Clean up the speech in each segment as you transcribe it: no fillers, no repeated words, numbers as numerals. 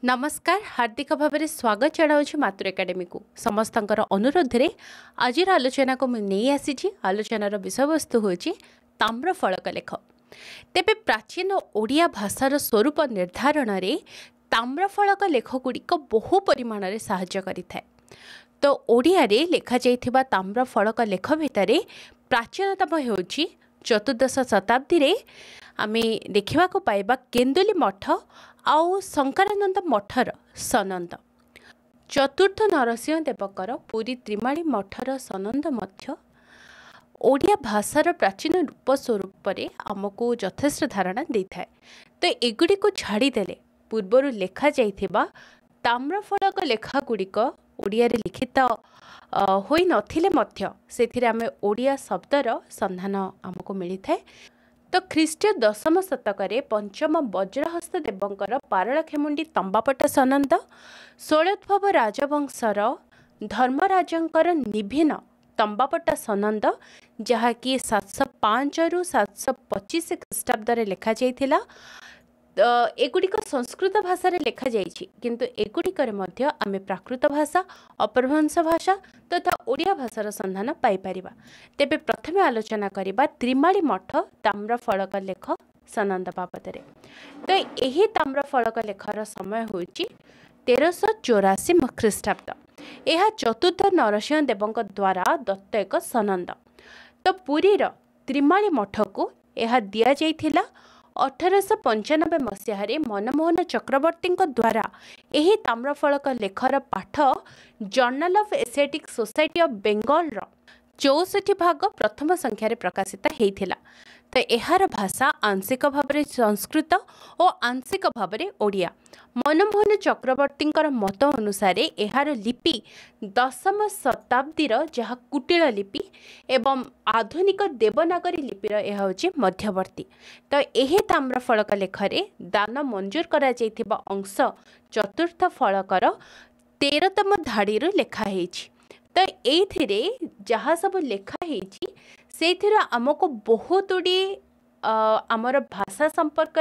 नमस्कार हार्दिक भाव में स्वागत जनावि मातृ एकाडेमी को समस्त अनुरोध रे आज आलोचना को नहीं आसी आलोचनार विषय वस्तु हूँ ताम्र फलक लेख। तेबे प्राचीन ओडिया भाषार स्वरूप निर्धारण रे ताम्र फलक लेख गुड़िक बहु परिमाण रे साहाय्य करिथाए। तो ओडिया रे लेखा जाइथिबा ताम्र फलक लेख भितर प्राचीनतम होउछि चतुर्दश शताब्दी रे आमे देखिबा को पाइबा केन्दुली मठ आउ शंकरानंद मठर सनंद। चतुर्थ नरसिंह देवकर पुरी त्रिमाणी मठर सनंद मध्य ओडिया भाषार प्राचीन रूप स्वरूप आमको यथेष्ट धारणा देता है। तो एगुड़ी को छाड़देले पूर्वर लेखा जाइथिबा ताम्रफलक लेखा गुड़िक ओडिया रे लिखित होई नथिले मध्य सेथिरे आमे ओडिया शब्दर संधान आमको मिलता है। तो ख्रीष्टीय दशम शतक पंचम वज्रहस्त देवंकर पारळाखेमुंडी तंबापट सनंद षोलोद्भव राजवंशर धर्मराजंकर निभिन्न तंबापट सनंद जहाँकि 705 रु 725 ख्रीष्टाब्द लेखा जाइथिला। एगुड़िक संस्कृत भाषा लेखा जाइछि किंतु एगुड़िकर मध्य आमे प्राकृत भाषा अपभ्रंश भाषा तथा ओडिया भाषार संधान पाई परिबा। तेबे प्रथमे आलोचना करिबा त्रिमाणी मठ ताम्र फलक लेख सनंद बाबदरे। तो यही ताम्र फलक लेखर समय होछि 1384 ख्रीष्टाब्द। यह चतुर्थ नरसिंह देवଙ୍କ द्वारा दत्त एक सनंद। तो पुरीर त्रिमाणी मठ को यह दिया जाइथिला 1895 मसीह मनमोहन चक्रवर्ती द्वारा यही ताम्रफलक लेखर पाठ journal of aesthetic society of Bengal 64 भाग प्रथम संख्यार प्रकाशित होता। तो यार भाषा आंशिक भाव संस्कृत और आंशिक भाव ओडिया। मनमोहन चक्रवर्ती मत अनुसार यार लिपि दशम शताब्दीर जहाँ कुटिल लिपि एवं आधुनिक देवनागरी लिपिर यह हूँ मध्यवर्ती। तो यही ताम्रफलक लेखरे दान मंजूर करा जाइथिबा अंश चतुर्थ फलकर 13तम धाड़ी लेखाही। तो ये जहाँ सब लेखाही से आमको बहुत गुड़िए आमर भाषा संपर्क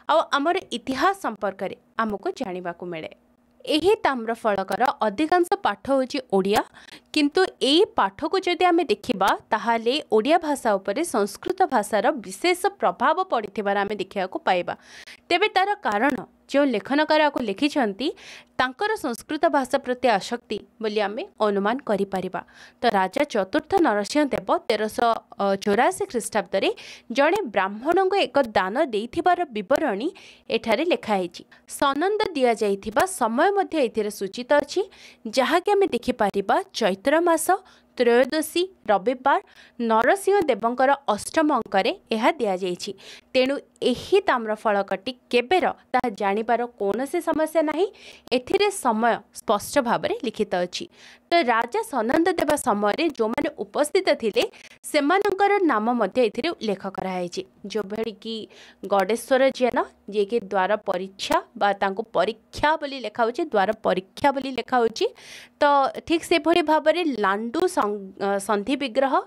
आमर इतिहास संपर्क आमको जानवा को मिले। यही ताम्रफलकर अधिकांश पाठ हूँ ओडिया किंतु यही पाठ को जदि आमे देखिबा ताहाले ओडिया भाषा उपरे संस्कृत भाषार विशेष प्रभाव पड़िथिबार आमे देखिया को पाइबा। तेबे तार कारण जो लेखनकार को लिखिछंती तांकर संस्कृत भाषा प्रति आसक्ति बोली आमे अनुमान करि परिबा। तो राजा चतुर्थ नरसिंह देव 1384 ख्रीष्टाब्द जड़े ब्राह्मण को एक दान देइथिबार विवरणी एठारे लेखाहेछि। सनंद दिया जाइथिबा समय मध्य एथिरे सूचित अछि जहाँकि आमे देखि परिबा चैत्र मास त्रयोदशी रविवार नरसिंह देवंकर अष्टम अंकरे यह दिया जाइछि। तेणु एही ताम्रफलकटी केबेर ता जानिबार कौनसी समस्या नहीं। एथिरे समय स्पष्ट भाव लिखित अछि। तो राजा सनंद देवा समय जो माने उपस्थित थिले सेमानंकर नाम मध्य एथिरे उल्लेख कराइछि। जो भଳି कि गणेश्वर जैन जे कि द्वार परीक्षा बा तांको परीक्षा बोली लेखा होछि द्वार परीक्षा बोली लेखा होछि। तो ठीक से भଳି भाबरे लांडू संधि विग्रह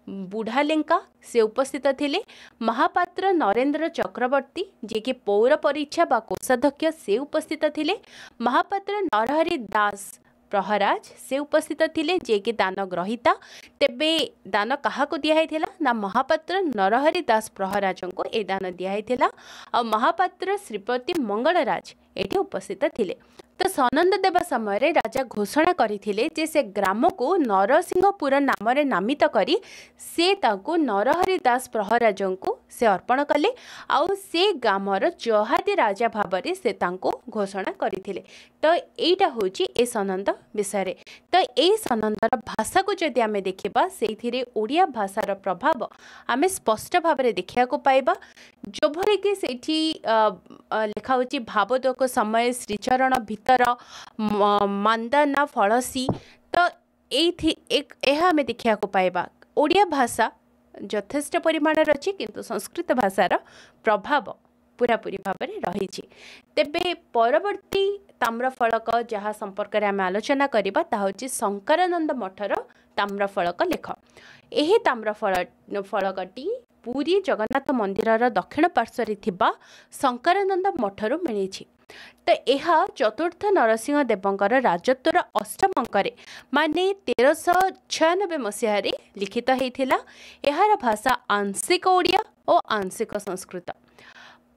बुढ़ालेंका से उपस्थित थिले। महापात्र नरेंद्र चक्रवर्ती जे कि पौर परीक्षा बा कोषाध्यक्ष से उपस्थित थिले। महापात्र नरहरि दास प्रहराज से उपस्थित थिले जे कि दान ग्रहीता। तेबे दान काहाको दिया हैथिला ना महापात्र नरहरि दास प्रहराज को ए दान दिया हैथिला और महापात्र श्रीपति मंगलराज एठी उपस्थित थिले। तो सनंद देवा समय रे राजा घोषणा करथिले जे से ग्राम को नरसिंहपुर नाम रे नामित करी से ताको नरहरि दास प्रहराज को से अर्पण कले आउ से ग्रामर जहादी राजा भाव से तांको घोषणा करथिले। तो एटा होची ए सनंद विषय रे। तो ए सनंदर भाषा को जदि आमे देखिबा सेथिरे ओडिया भाषार प्रभाव आमे स्पष्ट भाव रे देखिया को पाइबा। जो भरे कि सेठी लेखा होची भावोदक समय श्रीचरण भीतर मांदाना फलसी। तो यह आमे देखिया को पाइबा ओडिया भाषा यथेष्ट परिमाण अच्छी किंतु संस्कृत भाषार प्रभाव पूरापूरी भाव में रही। तेबे परवर्ती ताम्रफलक जहाँ संपर्क में आम आलोचना करवा ताहूँ शंकरानंद मठर ताम्रफलक लेख। यही ताम्रफलकटी पुरी जगन्नाथ मंदिरर दक्षिण पार्श्व शंकरानंद मठरू मिली। तो यह चतुर्थ नरसिंह देवंकर राजत्वर अष्टम अंकरे माने 1396 मसीह लिखित होता। यार भाषा आंशिक ओडिया और आंशिक संस्कृत।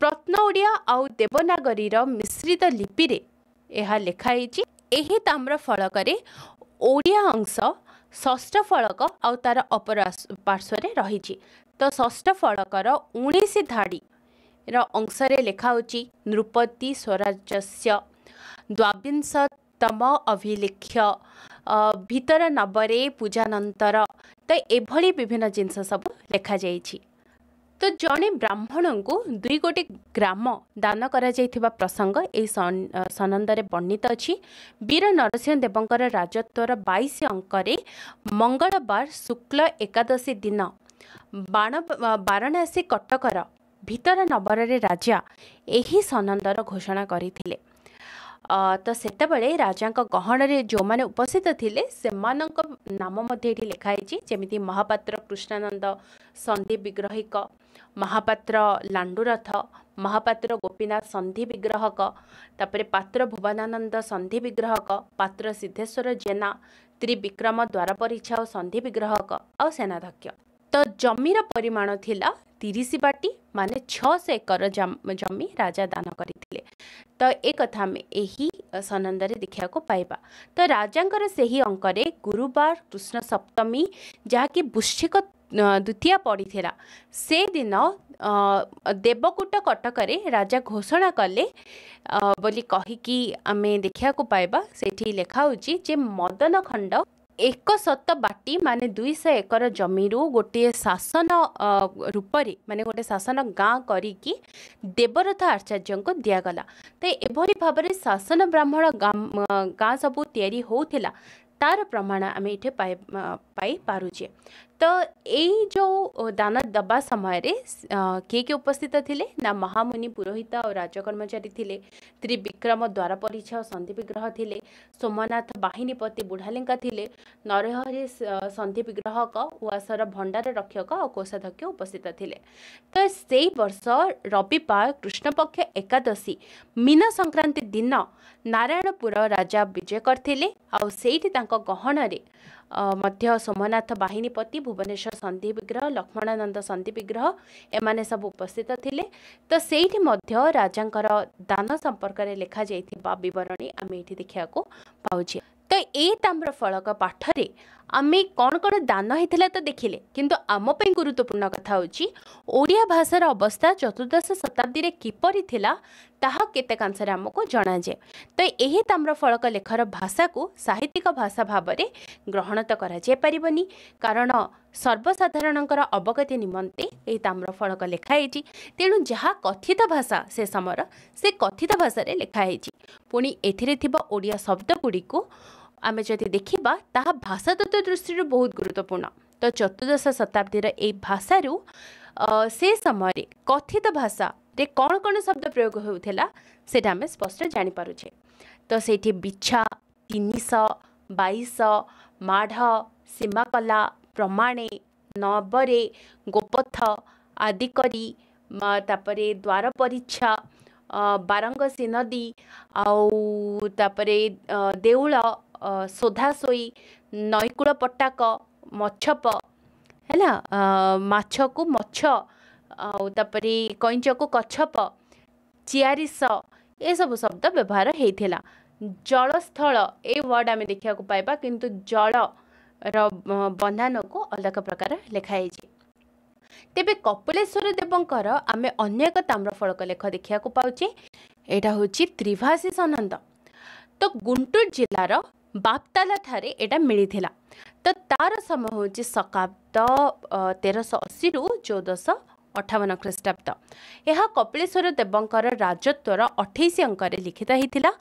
प्रत्न ओडिया आउ देवनागरी मिश्रित लिपि रे यह लिखाई। यही ताम्र फलक ओडिया अंश षष्ठ फलक आउ तार अपर पार्श्व रही। तो षष्ठ फलकर 19 धाड़ी अंश लेखा होची नृपति स्वराज्यस्य द्वाविंशतम अभिलेख्य भीतर नबरे पूजानंतर। तो एभली विभिन्न जिनस सब लेखा जाइछि। तो जड़े ब्राह्मण को 2 गोटी ग्राम दान करा जाइथिबा प्रसंग ए सनंदरे वर्णित अछि। वीर नरसिंह देवंकर राजत्वर 22 अंकरे मंगलवार शुक्ल एकादशी दिन वाराणसी कटकर भीतर नबर राजा यही सनंदर घोषणा करथिले। तो सेतबेले राजा गहन जो मैंने उपस्थित थिले सेमानक नाम मध्य एठी लिखाई। जेमिति महापात्र कृष्णानंद संधि विग्रहिक, महापात्र लांडुरथ, महापात्र गोपीनाथ संधि विग्रहक, तापरे पात्र भुवनानंद संधि विग्रहक, पात्र सिद्धेश्वर जेना, त्रिविक्रम द्वारपरीक्षा और संधि विग्रहक और सेनाध्यक्ष। तो जमीर परिमाण थिला 30 बाटी माने 600 एकर जमी राजा दान करथिले। तो एक कथा में यही सनंदरे देखा पाइबा। तो राजांकर सही अंकरे गुरुवार कृष्ण सप्तमी जहाँकि वृश्चिक द्वितीया पड़ीथिला से दिन देवकूट कटकरे राजा घोषणा कले बोली कहिकी आमे देखा पाइबा। सेठी लेखा होची जे मदन खंड 100 बाटी माने 200 एकर जमीरू गोटे शासन रूपरे माने गोटे शासन गाँ करिकी देवरथ आचार्य को दिगला। तो एभली भाव में शासन ब्राह्मण गाँ सबू तैयारी होतिला तार प्रमाण आम ये पाई पारुचे। तो यही जो दान दबा समय किए उपस्थित थिले ना महामुनि पुरोहित और राजकर्मचारी थिले, त्रिविक्रम द्वारपरीक्षा और संधि विग्रह थिले, सोमनाथ बाहिनीपति बुढ़ालिंका थिले, नरहरि संधि विग्रहक, उआसर भंडार रक्षक और कोषाध्यक्ष उपस्थित थिले। तो से वर्ष रविवार कृष्णपक्ष एकादशी मीन संक्रांति दिन नारायणपुर राजा विजय करथिले। आउ सेठी तांको गहनरे मध्य सोमनाथ बाहिनीपति, भुवनेश्वर संधि विग्रह, लक्ष्मणानंद संधि विग्रह एमाने सब उपस्थित थिले। तो सेठी मध्य राजांकर दान संपर्क में लेखा जाइथिबा विवरणी आम ये देखा पाउछे। तो ये ताम्र फलक पाठरे आमे कौन कौन दान होता तो देखिले, किंतु आम पई गुरुत्वपूर्ण कथा होची ओडिया भाषार अवस्था चतुर्दश शताब्दी रे किपरि थिला ताहा केतेकांशरे आमको जणा जाए। तो यही ताम्र फलक लेखर भाषा को साहित्यिक भाषा भाव में ग्रहण तो करा जाय परिबनी, कारण सर्वसाधारणकर अवगति निमंते यही ताम्र फलक लेखाई। तेणु जहाँ कथित भाषा से समर से कथित भाषा रे लेखाई। पुणी एथिरे थिबा ओडिया शब्द गुड़ी को आमे जदि देखिबा ताहा भाषा तत्व दृष्टि बहुत गुरुत्वपूर्ण। तो चतुर्दश शताब्दी ए भाषारू से समय कथित भाषा रे कौन कौन शब्द प्रयोग होउथिला सेटा आमे स्पष्ट जानि पारुछे। तो सेठी बिछा, 322, माढ़, सीमाकला, प्रमाणे, नबरे, गोपथ आदि करी तापरे द्वार परीक्षा, बारंगसी नदी आउ तापरे देउल, सोधासोई, नईकूल पट्टाक, मच्छप है माछ को मछ आउे कईंच को कच्छप, चियारिस ये सब शब्द व्यवहार होता। जलस्थल ए वर्ड आम देखा पाइबा, किंतु जल बंधान को अलग प्रकार लेखाई। तेबे कपिलेश्वर देवंकर आम अन्य एक ताम्रफलक लेख देखा पाउचे। एटा होची त्रिभाषी सनंद। तो गुंटूर जिलार बापताला ठारे एटा मिलिथिला। तो तार समय होची शकाब्द 1380 रु 1458 ख्रीष्टाब्द। यह कपिलेश्वर देवंकर राजत्वर 28 अंकरे लिखित होता।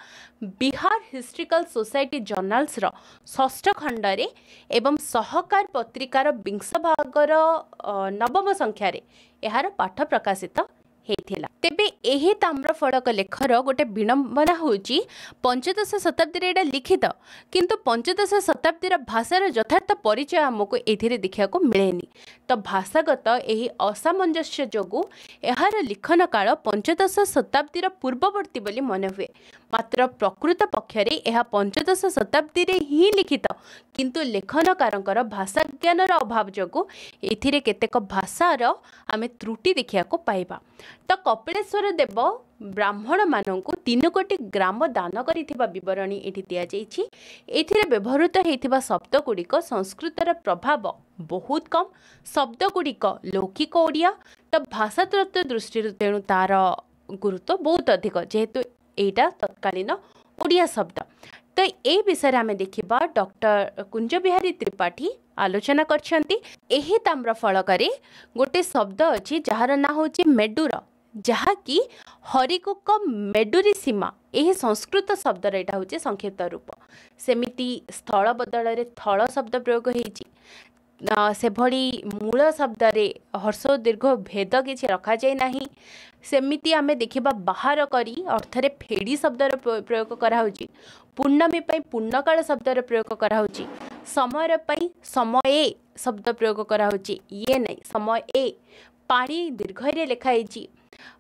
बिहार हिस्ट्रिकल सोसाइटी जर्नाल्स रो 6ठ खंडरे एवं सहकार पत्रिकार 20 भागर 9म संख्यारे यार पाठ प्रकाशित ହେଇଥିଲା। तेबे एही ताम्रफलक लेखर गोटे विडंबना होची पंचदश शताब्दी रे एटा लिखित किंतु पंचदश शताब्दी भाषार यथार्थ परिचय आमको एथिरे देखा मिलेनी। तो भाषागत एही असामंजस्य जोगु एहार लिखन काल पंचदश शताब्दी पूर्ववर्ती बोली मन हुए। मात्र प्रकृत पक्षरे एहा पंचदश शताब्दी रे ही लिखित किंतु लेखनकारंकर भाषा ज्ञानर अभाव जोगु एथिरे केतेक भाषार आमे त्रुटि देखिया को पाइबा। तो कपिलेश्वर देव ब्राह्मण मानंकु 3 कोटी ग्राम दान करिथिबा विवरणी एठी दिया जाइछि। एथिरे व्यवहृत हेतिबा शब्द गुड़िक संस्कृतर प्रभाव बहुत कम, शब्द गुड़िक लौकिक ओडिया। तो भाषा तत्व दृष्टि तेणु तार गुरुत्व बहुत अधिक जेहेतु एटा तत्कालीन ओडिया शब्द। तो ए विषय आमे देखिबा डॉक्टर कुंज बिहारी त्रिपाठी आलोचना करछंती। एही ताम्रफलकरे गोटे शब्द अछि जहार ना होछि मेडुर, जहा कि हरिकुक मेडुरी सीमा यही संस्कृत शब्द एटा होछि संक्षिप्त रूप। सेमिति स्थल बदल रे थल शब्द प्रयोग होइछि। से भली मूल शब्द रे हर्ष दीर्घ भेद किछि रखा जाय नाही। सेमिति आमे देखिबा बाहर करी अर्थरे फेड़ी शब्द प्रयोग करा होछि। पूर्णमी पई पूर्णकाल शब्द प्रयोग करा होछि। समय पई समय शब्द प्रयोग करा होछि। ये नहीं समय पानी दीर्घ रे लेखा होछि।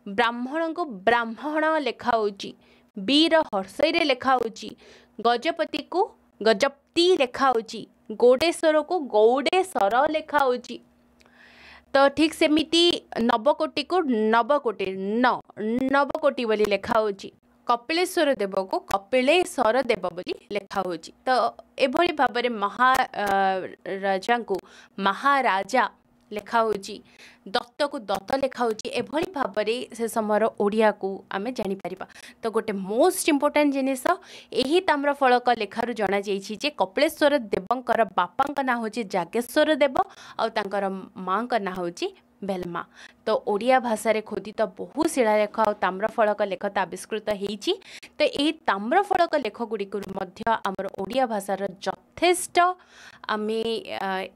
ब्राह्मण को ब्राह्मण लेखा होछि। वीर हर्षय रे लेखा होछि। गजपति को गजपति लेखा होछि। गौडेश्वर को गौडेश्वर लेखा होछि। तो ठीक सेमिति नवकोटि को नवकोटि नवकोटि बोली लेखा होछि। कपिलेश्वर देव को कपिलेश्वर देव बोली लेखा होछि। तो एभली भाबरे महाराजा को महाराजा लेखा होछि। दत्त को दत्त लेखा होछि। एभली भाबरे से समर ओडिया को आमे जानि परिबा। तो गोटे मोस्ट इंपोर्टेंट जिनिस एही ताम्रफलक लेखारु जना जाइछि जे कपिलेश्वर देवंकर बापांक ना होछि जागेश्वर देव और तांकर मांक ना होछि बेलमा। तो ओडिया भाषा रे खोदित बहु शिलालेख और ताम्रफलक लेख आविष्कृत होइछि। तो एही ताम्रफलक लेख गुड़िक मध्य आमर ओडिया भाषार यथेष्ट आमे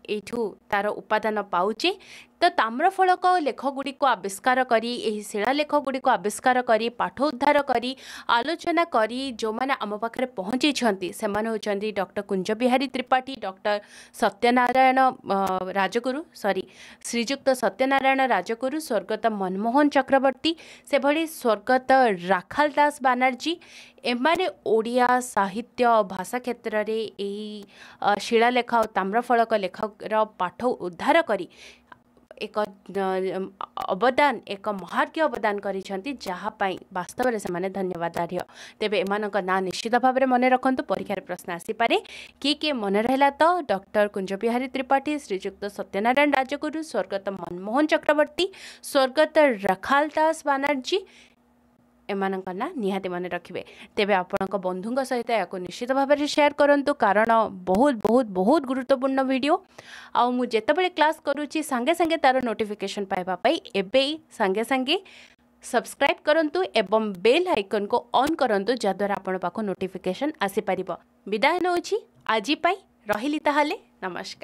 एठू तार उपादान पाउचे। तो ताम्रफलक लेख गुड़िक आविष्कार करी एही शिलालेख गुड़िक आविष्कार करी पाठ उद्धार करी आलोचना करी जो माने आम पाखरे पहुँची से माने होचंदी डॉक्टर कुंज बिहारी त्रिपाठी, डॉक्टर सत्यनारायण राजगुरु श्रीजुक्त सत्यनारायण राजगुरु, स्वर्गत मनमोहन चक्रवर्ती, से भली स्वर्गत राखाल दास बानर्जी। एमाने ओडिया साहित्य भाषा क्षेत्र रे एही शिलालेख और ताम्रफलक लेखर पाठ उद्धार करी एक अवदान एक महार्घ्य अवदान करिसेंती, जहा पाई वास्तव में से धन्यवादार्य। तेबे एमानक ना निश्चित भाव में मन रखंतु, परीक्षार प्रश्न आसी पारे। किए मन रहा तो डॉक्टर कुंज बिहारी त्रिपाठी, श्रीजुक्त सत्यनारायण राजगुरु, स्वर्गत मनमोहन चक्रवर्ती, स्वर्गत राखाल दास बानर्जी एमानक ना निहाती मन रखिए। तेबे आपणक बंधुंक सहित या निश्चित भाव में शेयर करंतु, कारण बहुत बहुत बहुत गुरुत्वपूर्ण वीडियो आ मु जेतेबेले क्लास करूची संगे संगे तार नोटिफिकेशन पाइबा पई एबे संगे संगे सब्सक्राइब करंतु एवं बेल आइकन को ऑन करंतु, जद्वारा आपण पाखो नोटिफिकेशन आसी परिबो। विदाय नउची आजी पई रहिली ताहाले, नमस्कार।